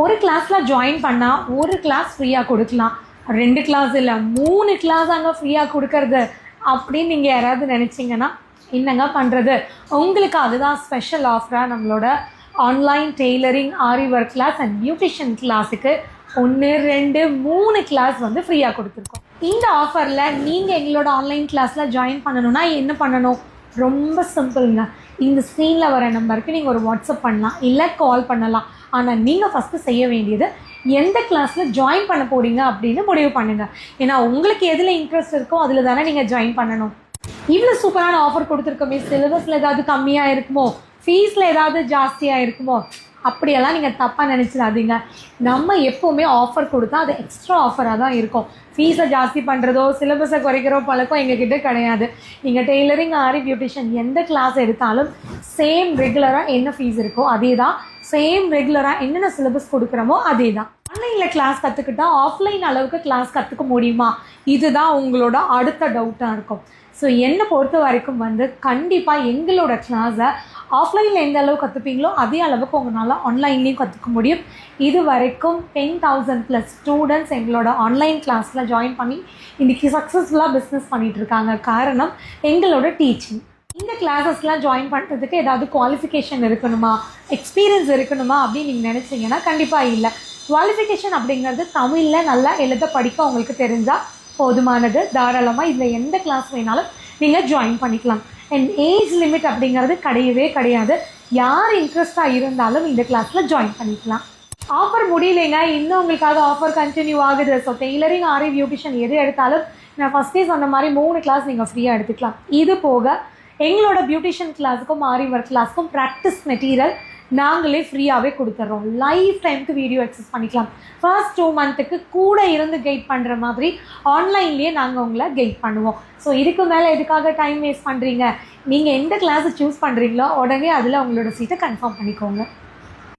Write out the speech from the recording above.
ஒரு கிளாஸில் ஜாயின் பண்ணால் ஒரு கிளாஸ் ஃப்ரீயாக கொடுக்கலாம், 2 கிளாஸ் இல்லை 3 கிளாஸ் அங்கே ஃப்ரீயாக கொடுக்கறது அப்படின்னு நீங்கள் யாராவது நினச்சிங்கன்னா என்னங்க பண்ணுறது? உங்களுக்கு அதுதான் ஸ்பெஷல் ஆஃபராக நம்மளோட online tailoring, aari work class and beautician கிளாஸுக்கு 1, 2, 3 கிளாஸ் வந்து ஃப்ரீயாக கொடுத்துருக்கோம். இந்த ஆஃபரில் நீங்கள் எங்களோட ஆன்லைன் கிளாஸில் ஜாயின் பண்ணணுன்னா என்ன பண்ணணும்? ரொம்ப சிம்பிளுங்க. இந்த ஸ்க்ரீனில் வர நம்பருக்கு நீங்கள் ஒரு வாட்ஸ்அப் பண்ணலாம், இல்லை கால் பண்ணலாம். ஆனால் நீங்கள் ஃபஸ்ட்டு செய்ய வேண்டியது எந்த கிளாஸில் ஜாயின் பண்ண போகிறீங்க அப்படின்னு முடிவு பண்ணுங்கள். ஏன்னா உங்களுக்கு எதில் இன்ட்ரெஸ்ட் இருக்கோ அதில் தானே நீங்கள் ஜாயின் பண்ணணும். இவ்வளோ சூப்பரான ஆஃபர் கொடுத்துருக்கோமே, சிலபஸில் ஏதாவது கம்மியாக இருக்குமோ, ஃபீஸில் ஏதாவது ஜாஸ்தியாக இருக்குமோ, அப்படியெல்லாம் நீங்கள் தப்பாக நினச்சிடாதீங்க. நம்ம எப்போவுமே ஆஃபர் கொடுத்தா அது எக்ஸ்ட்ரா ஆஃபராக தான் இருக்கும். ஃபீஸை ஜாஸ்தி பண்ணுறதோ சிலபஸை குறைக்கிறோ பழக்கம் எங்ககிட்ட கிடையாது. நீங்கள் டெய்லரிங், ஆரி, பியூட்டிஷியன் எந்த கிளாஸ் எடுத்தாலும் சேம் ரெகுலராக என்ன ஃபீஸ் இருக்கோ அதே தான், சேம் ரெகுலராக என்னென்ன சிலபஸ் கொடுக்குறோமோ அதே தான். ஆன்லைனில் கிளாஸ் கற்றுக்கிட்டா ஆஃப்லைன் அளவுக்கு கிளாஸ் கற்றுக்க முடியுமா? இதுதான் உங்களோட அடுத்த டவுட்டாக இருக்கும். ஸோ என்னை பொறுத்த வரைக்கும் வந்து கண்டிப்பாக எங்களோட கிளாஸை ஆஃப்லைனில் எந்த அளவு கற்றுப்பீங்களோ அதே அளவுக்கு உங்களால் ஆன்லைன்லேயும் கற்றுக்க முடியும். இது வரைக்கும் 10,000+ ஸ்டூடெண்ட்ஸ் எங்களோட ஆன்லைன் கிளாஸில் ஜாயின் பண்ணி இன்றைக்கி சக்ஸஸ்ஃபுல்லாக பிஸ்னஸ் பண்ணிகிட்ருக்காங்க. காரணம் எங்களோட டீச்சிங். இந்த கிளாஸஸ்லாம் ஜாயின் பண்ணுறதுக்கு ஏதாவது குவாலிஃபிகேஷன் இருக்கணுமா, எக்ஸ்பீரியன்ஸ் இருக்கணுமா அப்படின்னு நீங்கள் நினச்சிங்கன்னா கண்டிப்பாக இல்லை. குவாலிஃபிகேஷன் அப்படிங்கிறது தமிழில் நல்லா எழுத படிக்க உங்களுக்கு தெரிஞ்சால் போதுமானது. தாராளமாக இதில் எந்த கிளாஸ் வேணாலும் நீங்கள் ஜாயின் பண்ணிக்கலாம். அண்ட் ஏஜ் லிமிட் அப்படிங்கிறது கிடையவே கிடையாது. யார் இன்ட்ரெஸ்டாக இருந்தாலும் இந்த கிளாஸில் ஜாயின் பண்ணிக்கலாம். ஆஃபர் முடியலைங்க, இன்னும் உங்களுக்காக ஆஃபர் கண்டினியூ ஆகுது. ஸோ டெய்லரிங், ஆரி, பியூட்டிஷியன் எது எடுத்தாலும் நான் ஃபஸ்ட்டே சொன்ன மாதிரி 3 கிளாஸ் நீங்கள் ஃப்ரீயாக எடுத்துக்கலாம். இது போக எங்களோட பியூட்டிஷியன் கிளாஸுக்கும் ஆரி ஒர்க் கிளாஸுக்கும் ப்ராக்டிஸ் மெட்டீரியல் நாங்களே ஃப்ரீயாகவே கொடுத்துட்றோம். லைஃப் டைமுக்கு வீடியோ அக்சஸ் பண்ணிக்கலாம். ஃபர்ஸ்ட் 2 மந்த்துக்கு கூட இருந்து கைட் பண்ணுற மாதிரி ஆன்லைன்லேயே நாங்கள் உங்களை கைட் பண்ணுவோம். ஸோ இதுக்கு மேலே எதுக்காக டைம் வேஸ்ட் பண்ணுறீங்க? நீங்கள் எந்த கிளாஸை சூஸ் பண்ணுறீங்களோ உடனே அதில் உங்களோட சீட்டை கன்ஃபார்ம் பண்ணிக்கோங்க.